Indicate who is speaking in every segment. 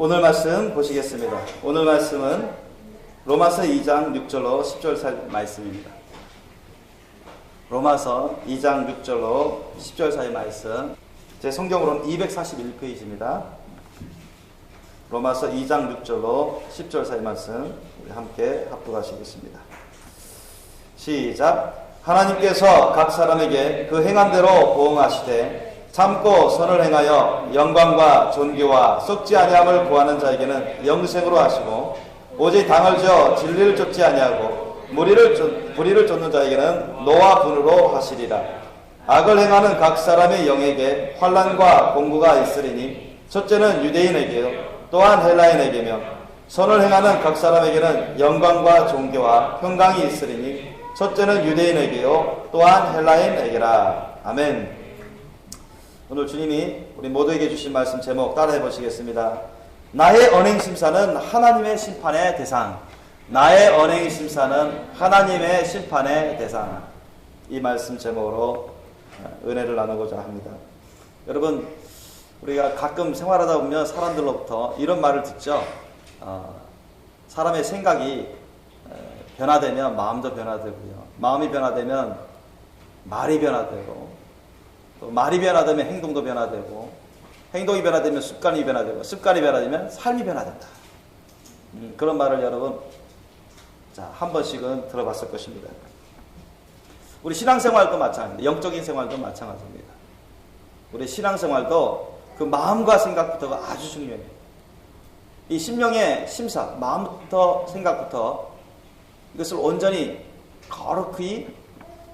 Speaker 1: 오늘 말씀 보시겠습니다. 오늘 말씀은 로마서 2장 6절로 10절 사이 말씀입니다. 로마서 2장 6절로 10절 사이 말씀. 제 성경으로는 241페이지입니다. 로마서 2장 6절로 10절 사이 말씀 우리 함께 합독하시겠습니다. 시작. 하나님께서 각 사람에게 그 행한 대로 보응하시되 참고 선을 행하여 영광과 존귀와 썩지 아니함을 구하는 자에게는 영생으로 하시고 오직 당을 지어 진리를 쫓지 아니하고 불의를 쫓는 자에게는 노와 분으로 하시리라. 악을 행하는 각 사람의 영에게 환난과 공고가 있으리니 첫째는 유대인에게요 또한 헬라인에게며 선을 행하는 각 사람에게는 영광과 존귀와 평강이 있으리니 첫째는 유대인에게요 또한 헬라인에게라. 아멘. 오늘 주님이 우리 모두에게 주신 말씀 제목 따라해 보시겠습니다. 나의 언행 심사는 하나님의 심판의 대상. 나의 언행 심사는 하나님의 심판의 대상. 이 말씀 제목으로 은혜를 나누고자 합니다. 여러분, 우리가 가끔 생활하다 보면 사람들로부터 이런 말을 듣죠. 사람의 생각이 변화되면 마음도 변화되고요. 마음이 변화되면 말이 변화되고 또 말이 변화되면 행동도 변화되고 행동이 변화되면 습관이 변화되고 습관이 변화되면 삶이 변화된다. 그런 말을 여러분 한 번씩은 들어봤을 것입니다. 우리 신앙생활도 마찬가지입니다. 영적인 생활도 마찬가지입니다. 우리 신앙생활도 그 마음과 생각부터가 아주 중요해요. 이 심령의 심사, 마음부터 생각부터 이것을 온전히 거룩히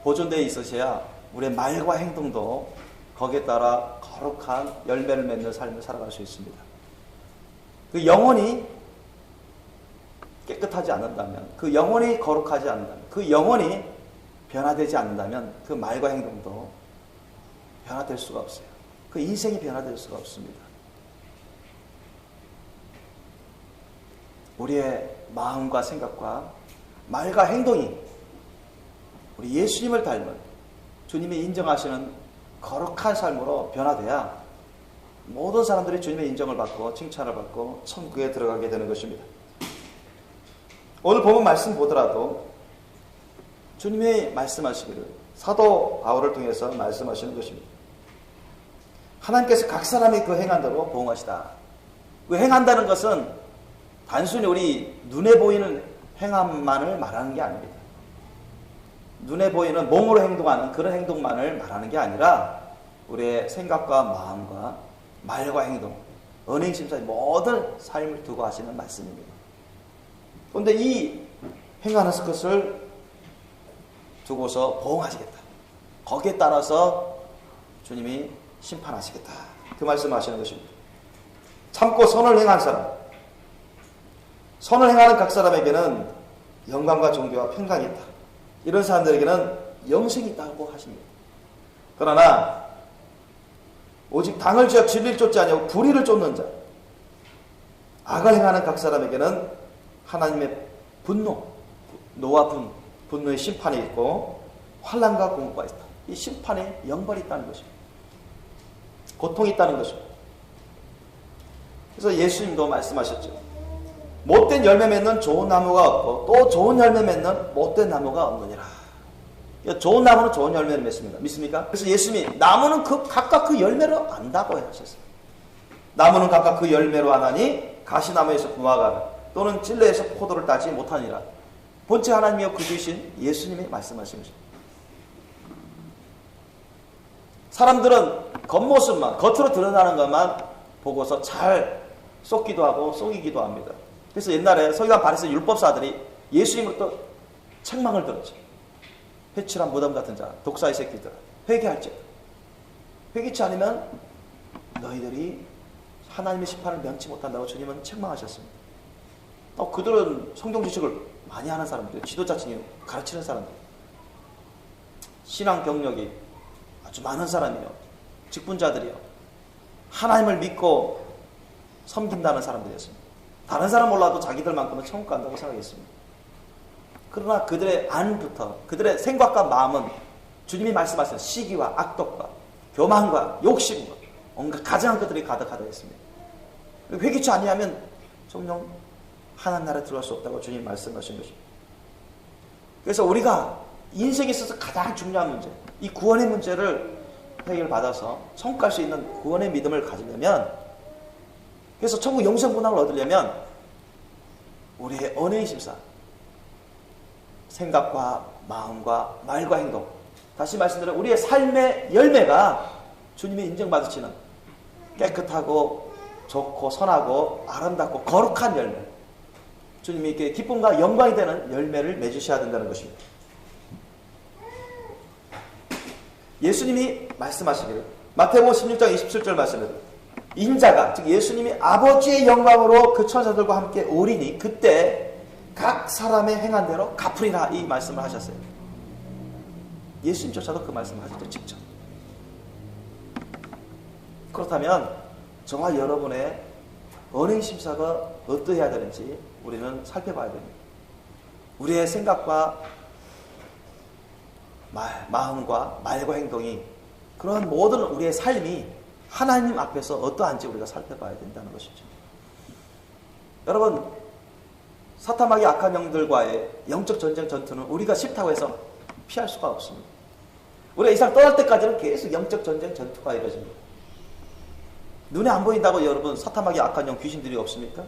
Speaker 1: 보존되어 있으셔야 우리의 말과 행동도 거기에 따라 거룩한 열매를 맺는 삶을 살아갈 수 있습니다. 그 영혼이 깨끗하지 않는다면, 그 영혼이 거룩하지 않는다면, 그 영혼이 변화되지 않는다면 그 말과 행동도 변화될 수가 없어요. 그 인생이 변화될 수가 없습니다. 우리의 마음과 생각과 말과 행동이 우리 예수님을 닮은 주님이 인정하시는 거룩한 삶으로 변화돼야 모든 사람들이 주님의 인정을 받고 칭찬을 받고 천국에 들어가게 되는 것입니다. 오늘 본문 말씀 보더라도 주님이 말씀하시기를 사도 바울을 통해서 말씀하시는 것입니다. 하나님께서 각 사람이 그 행한 대로 보응하시다. 그 행한다는 것은 단순히 우리 눈에 보이는 행함만을 말하는 게 아닙니다. 눈에 보이는 몸으로 행동하는 그런 행동만을 말하는 게 아니라 우리의 생각과 마음과 말과 행동, 언행심사의 모든 삶을 두고 하시는 말씀입니다. 그런데 이 행하는 것을 두고서 보응하시겠다. 거기에 따라서 주님이 심판하시겠다. 그 말씀하시는 것입니다. 참고 선을 행한 사람, 선을 행하는 각 사람에게는 영광과 존귀와 평강이 있다. 이런 사람들에게는 영생이 있다고 하십니다. 그러나 오직 당을 지어 진리를 쫓지 아니하고 불의를 쫓는 자, 악을 행하는 각 사람에게는 하나님의 분노, 노와 분노의 심판이 있고 환난과 공고가 있다. 이 심판에 영벌이 있다는 것입니다. 고통이 있다는 것입니다. 그래서 예수님도 말씀하셨죠. 못된 열매 맺는 좋은 나무가 없고 또 좋은 열매 맺는 못된 나무가 없느니라. 좋은 나무는 좋은 열매를 맺습니다. 믿습니까? 그래서 예수님이 나무는 각각 그 열매로 안다고 하셨어요. 나무는 각각 그 열매로 아나니 가시나무에서 무화과를 또는 찔레에서 포도를 따지 못하니라. 본체 하나님이여 그주이신 예수님이 말씀하신 것입니다. 사람들은 겉모습만, 겉으로 드러나는 것만 보고서 잘 속기도 하고 속이기도 합니다. 그래서 옛날에 서기관 바리새인 율법사들이 예수님으로부터 책망을 들었죠. 회칠한 무덤 같은 자, 독사의 새끼들아, 회개할지어다. 회개치 않으면 너희들이 하나님의 심판을 면치 못한다고 주님은 책망하셨습니다. 그들은 성경 지식을 많이 하는 사람들, 지도자층이 가르치는 사람들, 신앙 경력이 아주 많은 사람이요, 직분자들이요, 하나님을 믿고 섬긴다는 사람들이었습니다. 다른 사람 몰라도 자기들만큼은 천국 간다고 생각했습니다. 그러나 그들의 안부터 그들의 생각과 마음은 주님이 말씀하신 시기와 악독과 교만과 욕심과 온갖 가증한 것들이 가득하다 했습니다.
Speaker 2: 회개치 아니하면 정령 하나님 나라에 들어갈 수 없다고 주님 말씀하신 것입니다. 그래서 우리가 인생에 있어서 가장 중요한 문제, 이 구원의 문제를 해결받아서 천국갈 수 있는 구원의 믿음을 가지려면, 그래서 천국 영생 문학을 얻으려면 우리의 언어의 심사, 생각과 마음과 말과 행동, 다시 말씀드려 우리의 삶의 열매가 주님이 인정받으시는 깨끗하고 좋고 선하고 아름답고 거룩한 열매, 주님이 이렇게 기쁨과 영광이 되는 열매를 맺으셔야 된다는 것입니다. 예수님이 말씀하시기를 마태복음 16장 27절 말씀에 인자가, 즉 예수님이 아버지의 영광으로 그 천사들과 함께 오리니 그때 각 사람의 행한 대로 갚으리라, 이 말씀을 하셨어요. 예수님조차도 그 말씀을 하셨죠, 직접. 그렇다면 저와 여러분의 언행 심사가 어떠해야 되는지 우리는 살펴봐야 됩니다. 우리의 생각과 마음과 말과 행동이, 그러한 모든 우리의 삶이 하나님 앞에서 어떠한지 우리가 살펴봐야 된다는 것이죠. 여러분, 사탄마귀 악한 영들과의 영적 전쟁 전투는 우리가 싫다고 해서 피할 수가 없습니다. 우리가 이 세상 떠날 때까지는 계속 영적 전쟁 전투가 이루어집니다. 눈에 안 보인다고 여러분 사탄마귀 악한 영 귀신들이 없습니까?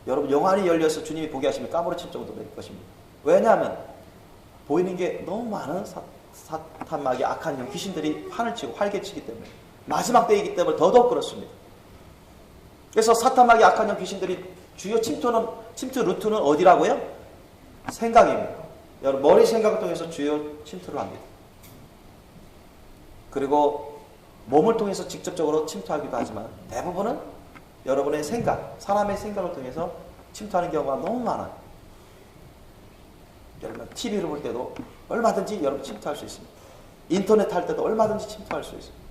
Speaker 2: 여러분 영안이 열려서 주님이 보게 하시면 까무러칠 정도로 될 것입니다. 왜냐하면 보이는 게 너무 많은 사탄마귀 악한 영 귀신들이 판을 치고 활개치기 때문에, 마지막 때이기 때문에 더더욱 그렇습니다. 그래서 사탄마귀 악한 영 귀신들이 주요 침투 루트는 어디라고요? 생각입니다. 여러분 머리 생각을 통해서 주요 침투를 합니다. 그리고 몸을 통해서 직접적으로 침투하기도 하지만 대부분은 여러분의 생각, 사람의 생각을 통해서 침투하는 경우가 너무 많아요. 여러분 TV를 볼 때도 얼마든지 여러분 침투할 수 있습니다. 인터넷 할 때도 얼마든지 침투할 수 있습니다.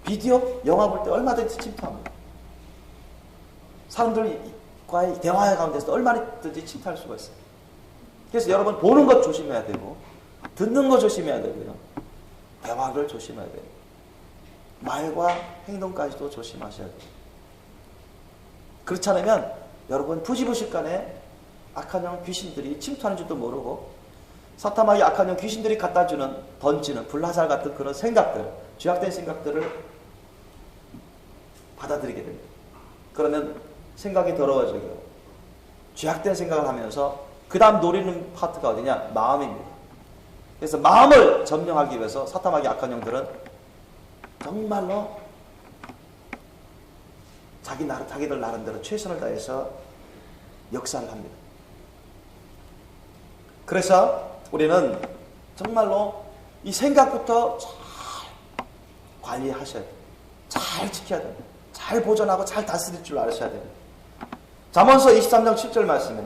Speaker 2: 비디오, 영화 볼 때 얼마든지 침투합니다. 사람들과의 대화 가운데서 얼마든지 침투할 수가 있어요. 그래서 여러분 보는 것 조심해야 되고, 듣는 것 조심해야 되고요, 대화를 조심해야 돼요. 말과 행동까지도 조심하셔야 돼요. 그렇지 않으면 여러분 부지부식간에 악한 영 귀신들이 침투하는 줄도 모르고, 사탄마귀 악한 영 귀신들이 갖다 주는, 던지는 불화살 같은 그런 생각들, 죄악된 생각들을 받아들이게 됩니다. 그러면 생각이 더러워지고 죄악된 생각을 하면서 그 다음 노리는 파트가 어디냐? 마음입니다. 그래서 마음을 점령하기 위해서 사탄마귀 악한 영들은 정말로 자기들 나름대로 최선을 다해서 역사를 합니다. 그래서 우리는 정말로 이 생각부터 잘 관리하셔야 돼요. 잘 지켜야 됩니다. 잘 보존하고 잘 다스릴 줄 아셔야 됩니다. 잠언서 23장 7절 말씀에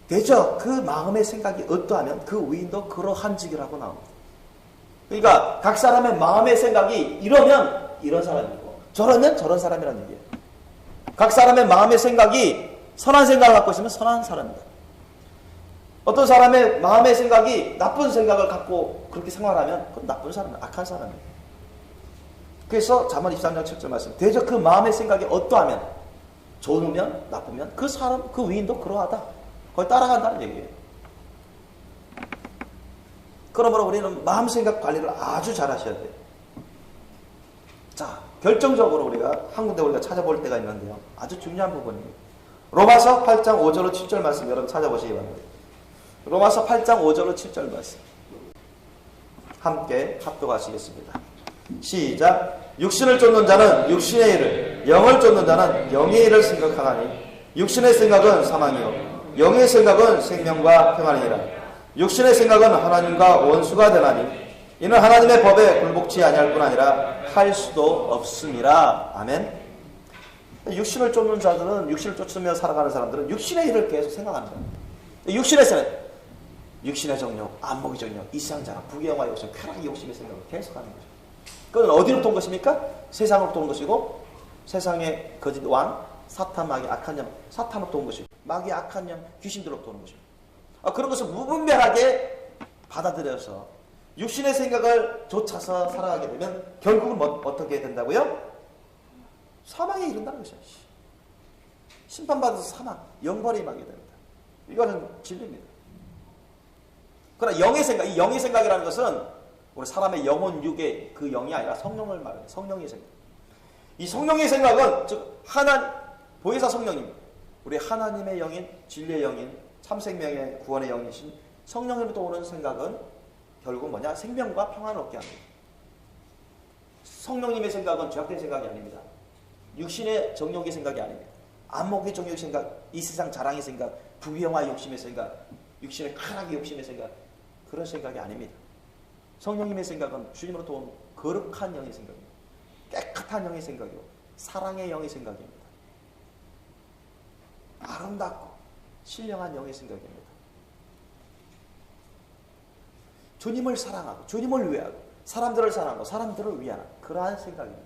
Speaker 2: 대저 그 마음의 생각이 어떠하면 그 위인도 그러한지기라고 나옵니다. 그러니까 각 사람의 마음의 생각이 이러면 이런 사람이고 저러면 저런 사람이라는 얘기예요. 각 사람의 마음의 생각이 선한 생각을 갖고 있으면 선한 사람이다. 어떤 사람의 마음의 생각이 나쁜 생각을 갖고 그렇게 생활하면 그건 나쁜 사람이다. 악한 사람이에요. 그래서 잠언 23장 7절 말씀, 대저 그 마음의 생각이 어떠하면, 좋으면 나쁘면 그 사람, 그 위인도 그러하다. 거의 따라간다는 얘기예요. 그러므로 우리는 마음 생각 관리를 아주 잘 하셔야 돼요. 자, 결정적으로 우리가 한 군데 우리가 찾아볼 때가 있는데요. 아주 중요한 부분입니다. 로마서 8장 5절로 7절 말씀 여러분 찾아보시기 바랍니다. 로마서 8장 5절로 7절 말씀 함께 합독하시겠습니다. 시작. 육신을 쫓는 자는 육신의 일을, 영을 쫓는 자는 영의 일을 생각하나니 육신의 생각은 사망이요 영의 생각은 생명과 평안이니라. 육신의 생각은 하나님과 원수가 되나니 이는 하나님의 법에 굴복치 아니할 뿐 아니라 할 수도 없음이라. 아멘. 육신을 쫓는 자들은, 육신을 쫓으며 살아가는 사람들은 육신의 일을 계속 생각하는 거예요. 육신에서는 육신의 정욕, 안목의 정욕, 이상자랑 부귀영화의 욕심, 쾌락의 욕심의 생각을 계속하는 거죠. 그건 어디로부터 온 것입니까? 세상으로부터 온 것이고, 세상의 거짓 왕, 사탄, 마귀, 악한 영, 사탄으로부터 온 것이고, 마귀, 악한 영, 귀신들로부터 오는 것입니다. 그런 것을 무분별하게 받아들여서 육신의 생각을 좇아서 살아가게 되면 결국은 어떻게 된다고요? 사망에 이른다는 것이야. 심판받아서 사망, 영벌에 임하게 됩니다. 이거는 진리입니다. 그러나 영의 생각, 이 영의 생각이라는 것은 우리 사람의 영혼, 육의 그 영이 아니라 성령을 말해요. 성령의 생각. 이 성령의 생각은 즉 보혜사 성령님, 우리 하나님의 영인, 진리의 영인, 참생명의 구원의 영이신 성령으로부터 오는 생각은 결국 뭐냐? 생명과 평안을 얻게 합니다. 성령님의 생각은 죄악된 생각이 아닙니다. 육신의 정욕의 생각이 아닙니다. 안목의 정욕의 생각, 이 세상 자랑의 생각, 부귀영화 욕심의 생각, 육신의 쾌락의 욕심의 생각, 그런 생각이 아닙니다. 성령님의 생각은 주님으로부터 온 거룩한 영의 생각입니다. 깨끗한 영의 생각이고 사랑의 영의 생각입니다. 아름답고 신령한 영의 생각입니다. 주님을 사랑하고 주님을 위하고 사람들을 사랑하고 사람들을 위하는 그러한 생각입니다.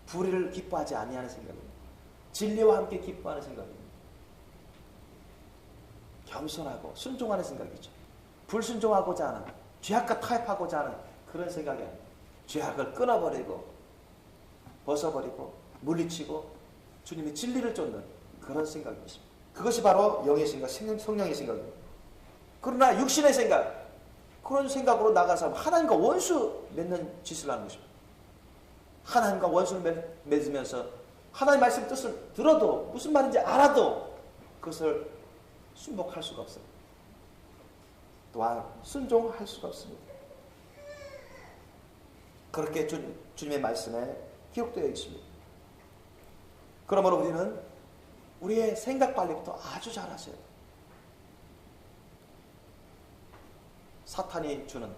Speaker 2: 불의를 기뻐하지 아니하는 생각입니다. 진리와 함께 기뻐하는 생각입니다. 겸손하고 순종하는 생각이죠. 불순종하고자 하는, 죄악과 타협하고자 하는 그런 생각이 아닙니다. 죄악을 끊어버리고 벗어버리고 물리치고 주님의 진리를 쫓는 그런 생각이십니다. 그것이 바로 영의 생각, 성령의 생각입니다. 그러나 육신의 생각, 그런 생각으로 나가서 하나님과 원수 맺는 짓을 하는 것입니다. 하나님과 원수를 맺으면서 하나님 말씀 뜻을 들어도 무슨 말인지 알아도 그것을 순복할 수가 없어요. 또한 순종할 수가 없습니다. 그렇게 주님의 말씀에 기록되어 있습니다. 그러므로 우리는 우리의 생각 관리부터 아주 잘하셔야 돼요. 사탄이 주는,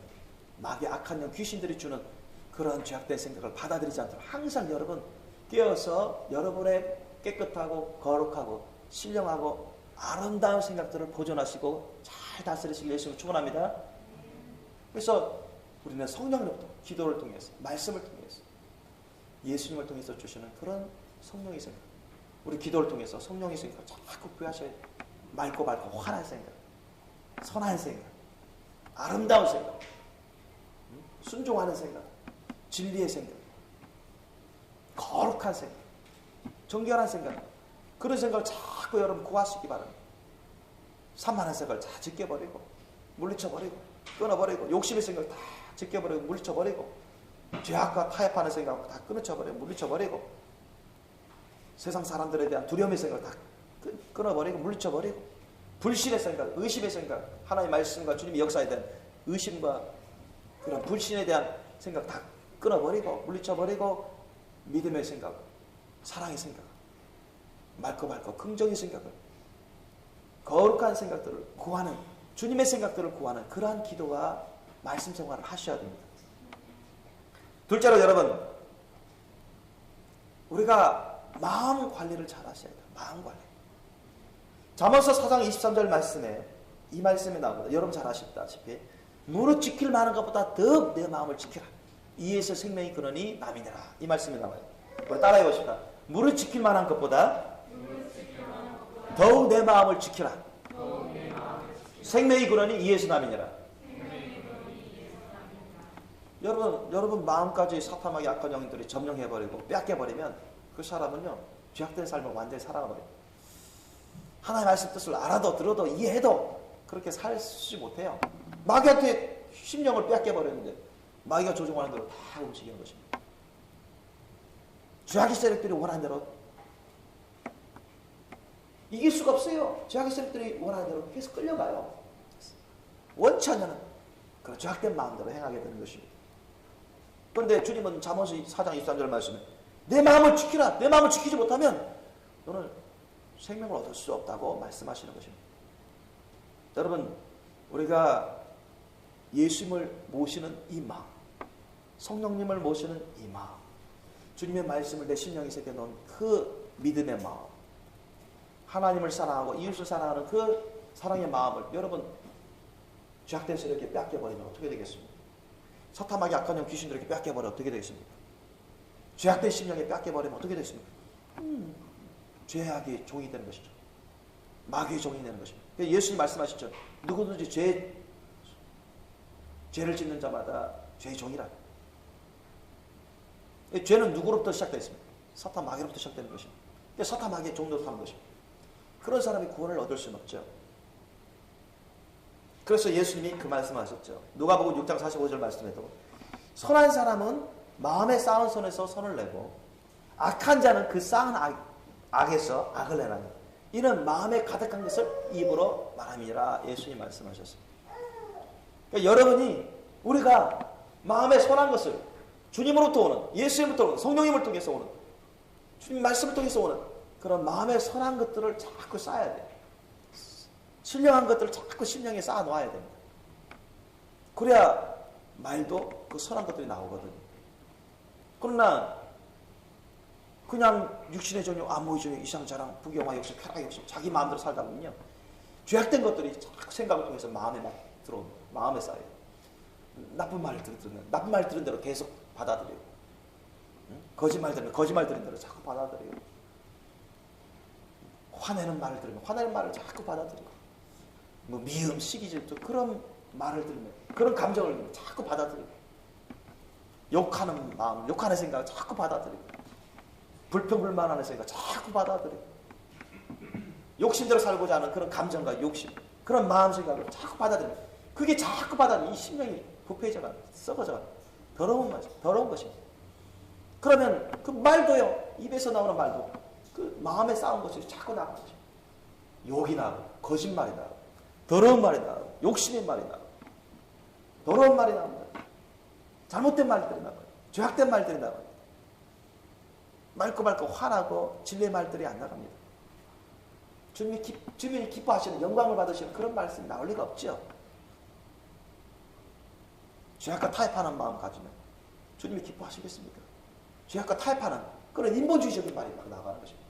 Speaker 2: 마귀의 악한 영, 귀신들이 주는 그런 죄악된 생각을 받아들이지 않도록 항상 여러분 깨어서 여러분의 깨끗하고 거룩하고 신령하고 아름다운 생각들을 보존하시고 잘 다스리시길 예수님을 축원합니다. 그래서 우리는 성령으로부터 기도를 통해서, 말씀을 통해서, 예수님을 통해서 주시는 그런 성령의 생각, 우리 기도를 통해서 성령의 생각을 자꾸 구하셔야 돼요. 맑고 환한 생각, 선한 생각, 아름다운 생각, 순종하는 생각, 진리의 생각, 거룩한 생각, 정결한 생각, 그런 생각을 자꾸 여러분 구하시기 바랍니다. 산만한 생각을 다 지켜버리고 물리쳐버리고 끊어버리고 욕심의 생각을 다 지켜버리고 물리쳐버리고 죄악과 타협하는 생각을 다 끊어쳐버리고 물리쳐버리고 세상 사람들에 대한 두려움의 생각을 다 끊어버리고 물리쳐버리고 불신의 생각, 의심의 생각, 하나님의 말씀과 주님의 역사에 대한 의심과 그런 불신에 대한 생각 다 끊어버리고 물리쳐버리고 믿음의 생각, 사랑의 생각, 맑고 긍정의 생각을, 거룩한 생각들을 구하는, 주님의 생각들을 구하는 그러한 기도와 말씀 생활을 하셔야 됩니다. 둘째로 여러분, 우리가 마음 관리를 잘 하셔야 돼요. 마음 관리. 잠언서 4장 23절 말씀에 이 말씀이 나옵니다. 여러분 잘 아시다시피 무릇 지킬 만한 것보다 더 내 마음을 지키라. 이에서 생명이 그러니 남이니라. 이 말씀이 나와요. 우리 따라해 보십시다. 무릇 지킬 만한 것보다 더욱 내 마음을 지키라. 생명이 그러니 이에서 남이니라. 여러분 마음까지 사탐하게 악한 영들이 점령해버리고 뺏겨버리면 그 사람은요 죄악된 삶을 완전히 살아버려요. 하나님의 말씀 뜻을 알아도 들어도 이해해도 그렇게 살지 못해요. 마귀한테 심령을 뺏겨버렸는데 마귀가 조종하는 대로 다 움직이는 것입니다. 죄악의 세력들이 원하는 대로 이길 수가 없어요. 죄악의 세력들이 원하는 대로 계속 끌려가요. 원치 않는 그런 죄악된 마음대로 행하게 되는 것입니다. 그런데 주님은 잠언서 4장 23절 말씀에 내 마음을 지키라. 내 마음을 지키지 못하면 너는 생명을 얻을 수 없다고 말씀하시는 것입니다. 여러분, 우리가 예수님을 모시는 이 마음, 성령님을 모시는 이 마음, 주님의 말씀을 내 심령에 새겨놓은 그 믿음의 마음, 하나님을 사랑하고 이웃을 사랑하는 그 사랑의 마음을 여러분 죄악된 세력에 뺏겨버리면 어떻게 되겠습니까? 사탐하게 악한 영 귀신들에게 뺏겨버리면 어떻게 되겠습니까? 죄악된 심령에 뺏겨버리면 어떻게 되겠습니까? 죄악의 종이 되는 것이죠. 마귀의 종이 되는 것입니다. 예수님 말씀하셨죠. 누구든지 죄를 짓는 자마다 죄의 종이라. 죄는 누구로부터 시작되어 있습니까? 사탄 마귀로부터 시작되는 것입니다. 사탄 마귀의 종노릇 하는 것입니다. 그런 사람이 구원을 얻을 수는 없죠. 그래서 예수님이 그 말씀하셨죠. 누가복음 6장 45절 말씀에도 선한 사람은 마음에 쌓은 선에서 선을 내고 악한 자는 그 쌓은 악에서 악을 내나니 이는 마음에 가득한 것을 입으로 말함이라 예수님이 말씀하셨습니다. 그러니까 여러분이 우리가 마음에 선한 것을 주님으로부터 오는 예수님부터 오는 성령님을 통해서 오는 주님 말씀을 통해서 오는 그런 마음에 선한 것들을 자꾸 쌓아야 돼요. 신령한 것들을 자꾸 심령에 쌓아 놓아야 됩니다. 그래야 말도 그 선한 것들이 나오거든요. 그러나 그냥 육신의 전용, 안모의 전용, 이상자랑, 부경화 욕심, 쾌락 욕심 자기 마음대로 살다 보면요 죄악된 것들이 자꾸 생각을 통해서 마음에 막 들어옵니다. 마음에 쌓여요. 나쁜 말을 들으면 나쁜 말 들은 대로 계속 받아들여요. 거짓말 들으면 거짓말 들은 대로 자꾸 받아들여요. 화내는 말을 들으면 화내는 말을 자꾸 받아들여요. 뭐 미움, 시기, 질투 그런 말을 들으면 그런 감정을 들으면 자꾸 받아들여요. 욕하는 마음, 욕하는 생각을 자꾸 받아들여요. 불평불만하는 생각 자꾸 받아들여요. 욕심대로 살고자 하는 그런 감정과 욕심, 그런 마음 생각을 자꾸 받아들여요. 그게 자꾸 받아들여요. 이 심령이 부패해져가, 썩어져가, 더러운 것입니다. 그러면 그 말도요, 입에서 나오는 말도 그 마음에 쌓은 것이 자꾸 나가는 것입니다. 욕이 나고, 거짓말이 나고, 더러운 말이 나고, 욕심의 말이 나고, 더러운 말이 나옵니다. 잘못된 말들이 나와요. 죄악된 말들이 나와요. 맑고 화나고 진리의 말들이 안 나갑니다. 주님이 기뻐하시는 영광을 받으시는 그런 말씀이 나올 리가 없죠. 죄악과 타협하는 마음 가지면 주님이 기뻐하시겠습니까? 죄악과 타협하는 그런 인본주의적인 말이 막 나가는 것입니다.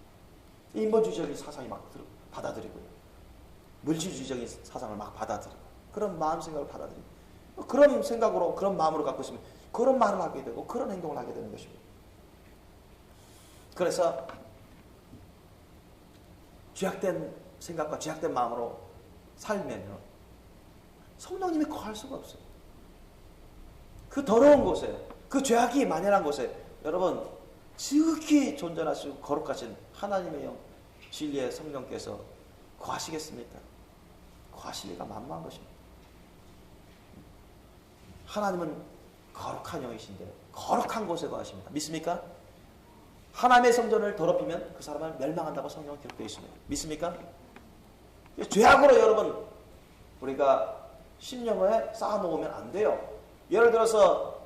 Speaker 2: 인본주의적인 사상이 막 받아들이고요. 물질주의적인 사상을 막 받아들이고 그런 마음 생각을 받아들이고 그런 생각으로 그런 마음으로 갖고 있으면 그런 말을 하게 되고 그런 행동을 하게 되는 것입니다. 그래서 죄악된 생각과 죄악된 마음으로 살면요 성령님이 거할 수가 없어요. 그 더러운 곳에 그 죄악이 만연한 곳에 여러분 지극히 존전하시고 거룩하신 하나님의 영 진리의 성령께서 거하시겠습니까? 거하실 리가 만무한 것입니다. 하나님은 거룩한 영이신데 거룩한 곳에 거하십니다. 믿습니까? 하나님의 성전을 더럽히면 그 사람은 멸망한다고 성경은 기록되어 있습니다. 믿습니까? 죄악으로 여러분 우리가 심령에 쌓아놓으면 안 돼요. 예를 들어서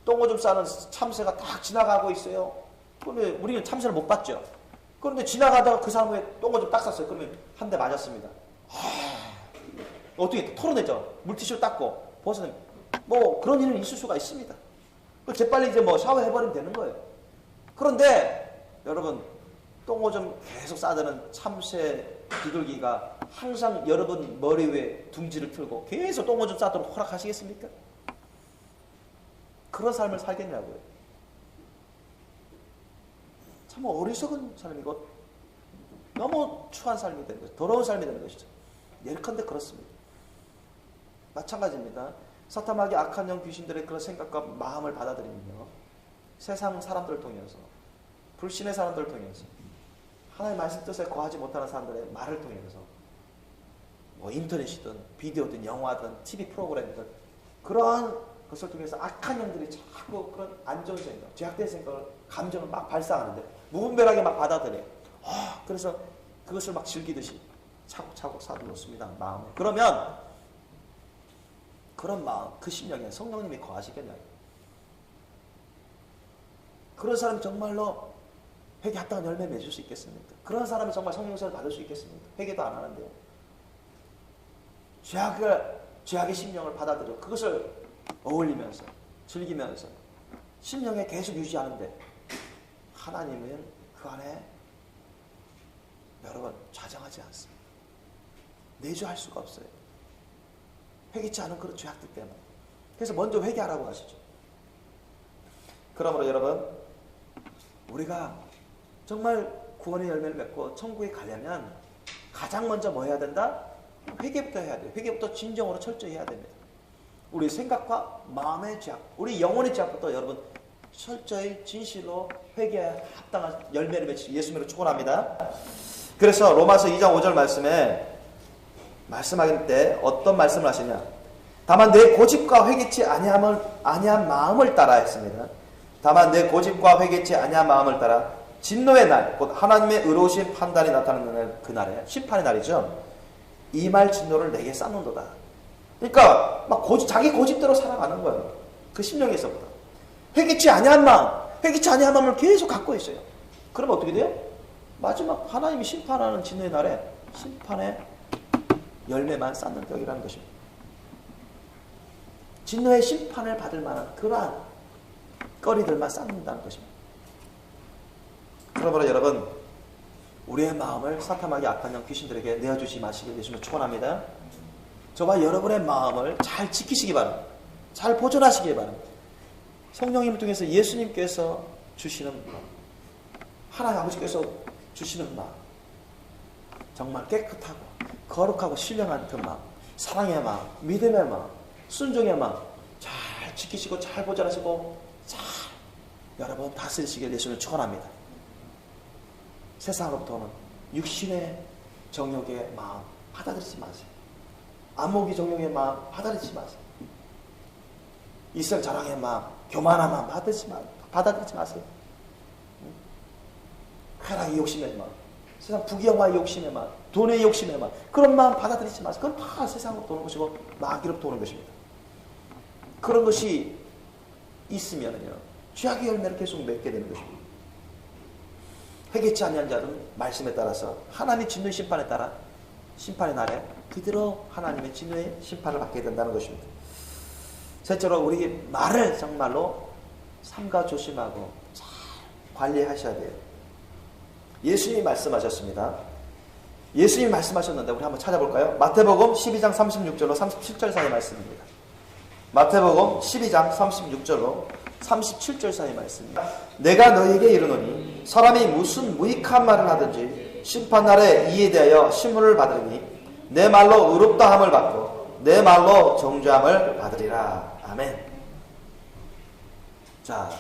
Speaker 2: 똥오줌 싸는 참새가 딱 지나가고 있어요. 그런데 우리는 참새를 못 봤죠. 그런데 지나가다가 그 사람의 똥오줌 딱 쌌어요. 그러면 한 대 맞았습니다. 어떻게 털어내죠. 물티슈로 닦고 벗어내면 뭐 그런 일은 있을 수가 있습니다. 재빨리 이제 뭐 샤워해버리면 되는 거예요. 그런데 여러분 똥오줌 계속 싸드는 참새 비둘기가 항상 여러분 머리 위에 둥지를 틀고 계속 똥오줌 싸도록 허락하시겠습니까? 그런 삶을 살겠냐고요. 참 어리석은 삶이고 너무 추한 삶이 되는 것이죠. 더러운 삶이 되는 것이죠. 예컨대 그렇습니다. 마찬가지입니다. 사탄 마귀 악한 영 귀신들의 그런 생각과 마음을 받아들이면요 세상 사람들을 통해서 불신의 사람들을 통해서 하나님의 말씀 뜻에 거하지 못하는 사람들의 말을 통해서 뭐 인터넷이든 비디오든 영화든 TV 프로그램이든 그러한 것을 통해서 악한 영들이 자꾸 그런 안 좋은 생각, 죄악된 생각을, 감정을 막 발사하는데 무분별하게 막 받아들여요. 그래서 그것을 막 즐기듯이 차곡차곡 쌓아놓습니다. 마음에. 그러면 그런 마음, 그 심령에 성령님이 거하시겠나요? 그런 사람이 정말로 회개 합당한 열매 맺을 수 있겠습니까? 그런 사람이 정말 성령세를 받을 수 있겠습니까? 회개도 안 하는데요. 죄악의 심령을 받아들여 그것을 어울리면서 즐기면서 심령에 계속 유지하는데 하나님은 그 안에 여러분 좌정하지 않습니다. 내주할 수가 없어요. 회개치 않은 그런 죄악들 때문에. 그래서 먼저 회개하라고 하시죠. 그러므로 여러분 우리가 정말 구원의 열매를 맺고 천국에 가려면 가장 먼저 뭐 해야 된다? 회개부터 해야 돼요. 회개부터 진정으로 철저히 해야 됩니다. 우리 생각과 마음의 죄악, 우리 영혼의 죄악부터 여러분 철저히 진실로 회개에 합당한 열매를 맺히기 예수님으로 축원합니다. 그래서 로마서 2장 5절 말씀에 말씀하실 때 어떤 말씀을 하시냐? 다만 내 고집과 회개치 아니한 마음을 따라 했습니다. 다만 내 고집과 회개치 아니한 마음을 따라 진노의 날, 곧 하나님의 의로우신 판단이 나타나는 그날에 심판의 날이죠. 이 말 진노를 내게 쌓는도다. 그러니까 막 자기 고집대로 살아가는 거예요. 그 심령에서부터 회개치 아니한 마음을 계속 갖고 있어요. 그러면 어떻게 돼요? 마지막 하나님이 심판하는 진노의 날에 심판의 열매만 쌓는 격이라는 것입니다. 진노의 심판을 받을 만한 그러한 거리들만 쌓는다는 것입니다. 그러므로 여러분, 우리의 마음을 사탄마귀 악한 영 귀신들에게 내어주지 마시길 예수님을 축원합니다. 저와 여러분의 마음을 잘 지키시기 바랍니다. 잘 보존하시기 바랍니다. 성령님을 통해서 예수님께서 주시는 마음, 하나님 아버지께서 주시는 마음, 정말 깨끗하고 거룩하고 신령한 그 마음, 사랑의 마음, 믿음의 마음, 순종의 마음 잘 지키시고 잘 보존하시고 잘 여러분 다스리시길 예수님을 축원합니다. 세상으로부터는 육신의 정욕의 마음 받아들이지 마세요. 안목의 정욕의 마음 받아들이지 마세요. 이성 자랑의 마음, 교만한 마음 받아들이지 마세요. 쾌락의 욕심의 마음, 세상 부귀영화의 욕심의 마음, 돈의 욕심의 마음, 그런 마음 받아들이지 마세요. 그건 다 세상으로 도는 것이고 마귀로부터 오는 것입니다. 그런 것이 있으면요, 죄악의 열매를 계속 맺게 되는 것입니다. 회개치 아니한 자들은 말씀에 따라서 하나님의 진노의 심판에 따라 심판의 날에 그대로 하나님의 진노의 심판을 받게 된다는 것입니다. 셋째로 우리 말을 정말로 삼가 조심하고 잘 관리하셔야 돼요. 예수님이 말씀하셨습니다. 예수님이 말씀하셨는데 우리 한번 찾아볼까요? 마태복음 12장 36절로 37절 사이 말씀입니다. 마태복음 12장 36절로 37절 사이 말씀입니다. 내가 너희에게 이르노니 사람이 무슨 무익한 말을 하든지 심판날에 이에 대하여 신문을 받으니 내 말로 의롭다함을 받고 내 말로 정죄함을 받으리라. 아멘. 자,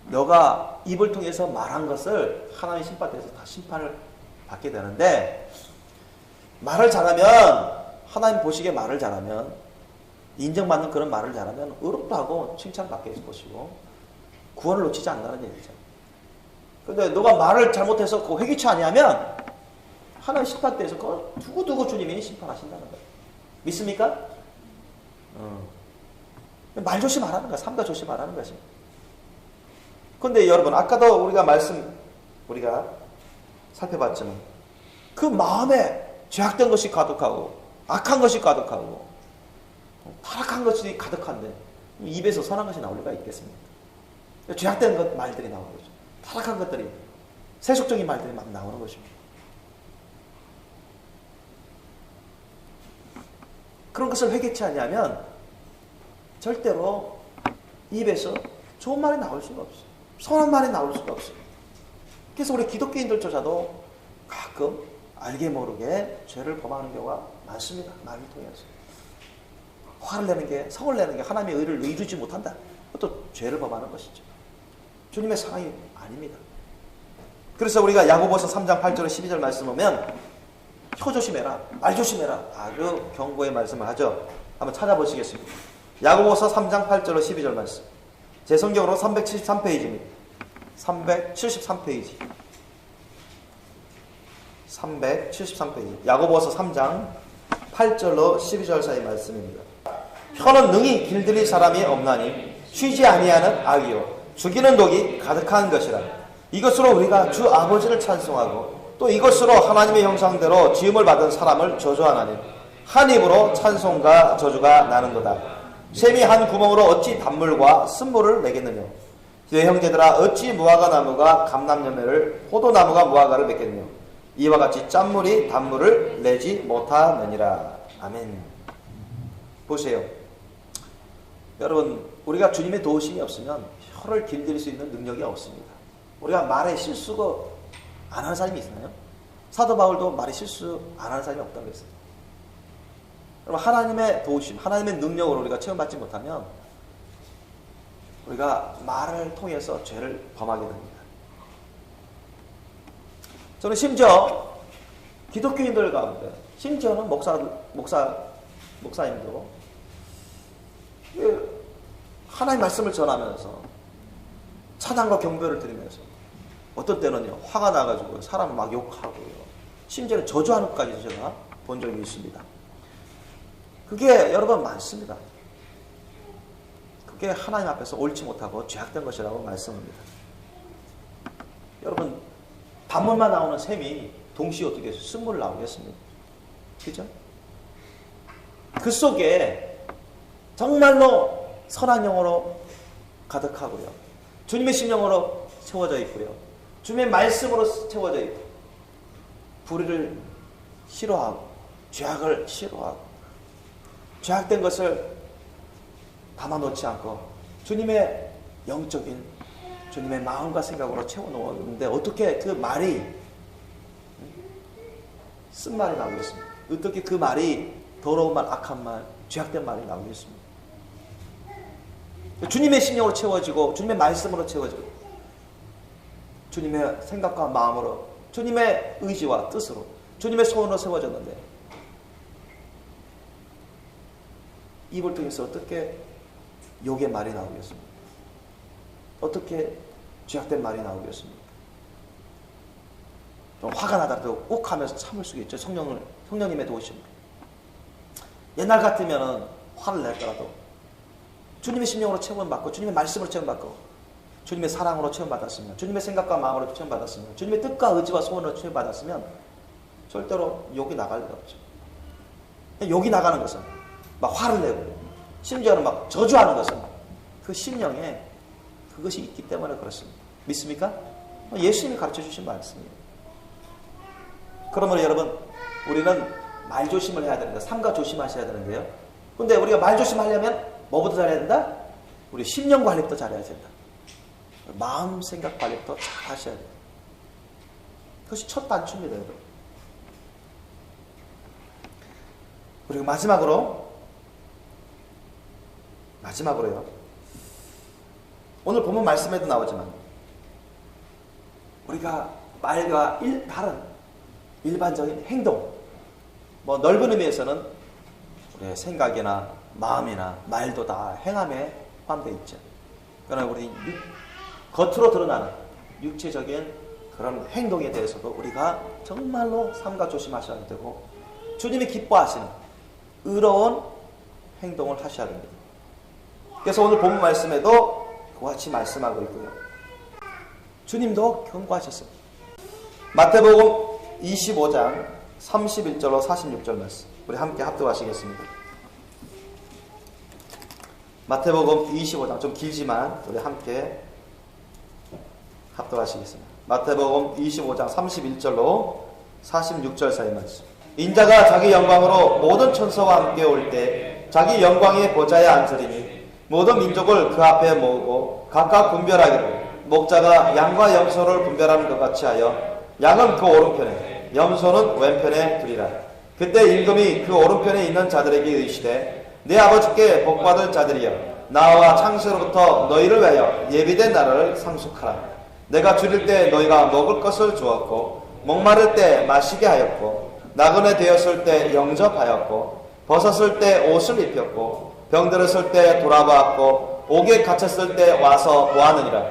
Speaker 2: 너가 입을 통해서 말한 것을 하나님의 심판대에서 다 심판을 받게 되는데, 말을 잘하면, 하나님 보시기에 말을 잘하면, 인정받는 그런 말을 잘하면 의롭다고 칭찬받게 될 것이고 구원을 놓치지 않는다는 얘기죠. 그런데 너가 말을 잘못해서 그 회개치 아니하면 하나님 심판대에서 그걸 두고두고 주님이 심판하신다는 거예요. 믿습니까? 말 조심하라는 거야. 삼가 조심하라는 것이. 그런데 여러분, 아까도 우리가 살펴봤지만 그 마음에 죄악된 것이 가득하고 악한 것이 가득하고 타락한 것이 가득한데 입에서 선한 것이 나올 리가 있겠습니까? 죄악된 말들이 나오는 거죠. 타락한 것들이, 세속적인 말들이 막 나오는 것입니다. 그런 것을 회개치 아니하면 절대로 입에서 좋은 말이 나올 수가 없어요. 선한 말이 나올 수가 없어요. 그래서 우리 기독교인들조차도 가끔 알게 모르게 죄를 범하는 경우가 많습니다. 말을 통해서. 화를 내는 게, 성을 내는 게 하나님의 의를 이루지 못한다. 그것도 죄를 범하는 것이죠. 주님의 사랑이 아닙니다. 그래서 우리가 야고보서 3장 8절 12절 말씀 보면 혀 조심해라, 말 조심해라, 아주 경고의 말씀을 하죠. 한번 찾아보시겠습니다. 야고보서 3장 8절 12절 말씀. 제 성경으로 373페이지입니다. 373페이지. 373페이지. 야고보서 3장 8절로 12절 사이 말씀입니다. 혀는 능히 길들일 사람이 없나니 쉬지 아니하는 악이요 죽이는 독이 가득한 것이라. 이것으로 우리가 주 아버지를 찬송하고 또 이것으로 하나님의 형상대로 지음을 받은 사람을 저주하나니 한 입으로 찬송과 저주가 나는도다. 샘이 한 구멍으로 어찌 단물과 쓴물을 내겠느냐. 내 형제들아, 어찌 무화과 나무가 감람열매를, 포도나무가 무화과를 맺겠느냐. 이와 같이 짠물이 단물을 내지 못하느니라. 아멘. 보세요. 여러분, 우리가 주님의 도우심이 없으면 혀를 길들일 수 있는 능력이 없습니다. 우리가 말에 실수가 안 하는 사람이 있나요? 사도 바울도 말에 실수 안 하는 사람이 없다고 했어요. 여러분, 하나님의 도우심, 하나님의 능력으로 우리가 체험받지 못하면 우리가 말을 통해서 죄를 범하게 됩니다. 저는 심지어 기독교인들 가운데, 심지어는 목사님도 하나님의 말씀을 전하면서 찬양과 경배를 드리면서 어떤 때는요 화가 나가지고 사람을 막 욕하고요, 심지어는 저주하는 것까지도 제가 본 적이 있습니다. 그게 여러분 많습니다. 그게 하나님 앞에서 옳지 못하고 죄악된 것이라고 말씀합니다. 여러분 단문만 나오는 셈이 동시에 어떻게 쓴물 나오겠습니까? 그죠? 그 속에 정말로 선한 영으로 가득하고요, 주님의 심령으로 채워져 있고요, 주님의 말씀으로 채워져 있고, 불의를 싫어하고 죄악을 싫어하고 죄악된 것을 담아놓지 않고 주님의 영적인 주님의 마음과 생각으로 채워놓았는데 어떻게 그 말이 쓴 말이 나오겠습니까? 어떻게 그 말이 더러운 말, 악한 말, 죄악된 말이 나오겠습니까? 주님의 심령으로 채워지고 주님의 말씀으로 채워지고 주님의 생각과 마음으로 주님의 의지와 뜻으로 주님의 소원으로 세워졌는데 입을 통해서 어떻게 욕의 말이 나오겠습니까? 어떻게 죄악된 말이 나오겠습니까? 좀 화가 나더라도 욱 하면서 참을 수 있죠. 성령님의 도우심으로. 옛날 같으면 화를 냈더라도 주님의 심령으로 체험받고 주님의 말씀으로 체험받고 주님의 사랑으로 체험받았으면, 주님의 생각과 마음으로 체험받았으면, 주님의 뜻과 의지와 소원으로 체험받았으면 절대로 욕이 나갈 리가 없죠. 욕이 나가는 것은 막 화를 내고 심지어는 막 저주하는 것은 그 심령에 그것이 있기 때문에 그렇습니다. 믿습니까? 예수님이 가르쳐 주신 말씀이에요. 그러므로 여러분 우리는 말조심을 해야 됩니다. 삼가 조심하셔야 되는데요. 근데 우리가 말조심하려면 뭐부터 잘해야 된다? 우리 심령 관리부터 잘해야 된다. 마음 생각 관리부터 잘 하셔야 돼요. 그것이 첫 단추입니다, 여러분. 그리고 마지막으로요. 오늘 본문 말씀에도 나오지만 우리가 말과 다른 일반적인 행동, 뭐 넓은 의미에서는 우리의 생각이나 마음이나 말도 다 행함에 포함되어 있죠. 그러나 우리 겉으로 드러나는 육체적인 그런 행동에 대해서도 우리가 정말로 삼가 조심하셔야 되고 주님이 기뻐하시는 의로운 행동을 하셔야 됩니다. 그래서 오늘 본문 말씀에도 그와 같이 말씀하고 있고요. 주님도 경고하셨습니다. 마태복음 25장 31절로 46절 말씀 우리 함께 합독하시겠습니다. 마태복음 25장 좀 길지만 우리 함께 합독하시겠습니다. 마태복음 25장 31절로 46절 사이 말씀. 인자가 자기 영광으로 모든 천사와 함께 올 때 자기 영광의 보좌에 앉으리니 모든 민족을 그 앞에 모으고 각각 분별하기를 목자가 양과 염소를 분별하는 것 같이 하여 양은 그 오른편에 염소는 왼편에 두리라. 그때 임금이 그 오른편에 있는 자들에게 이르시되 내 아버지께 복받을 자들이여 나와 창세로부터 너희를 위하여 예비된 나라를 상속하라. 내가 줄일 때 너희가 먹을 것을 주었고 목마를 때 마시게 하였고 나그네 되었을 때 영접하였고 벗었을 때 옷을 입혔고 병들었을 때 돌아보았고 옥에 갇혔을 때 와서 보았느니라.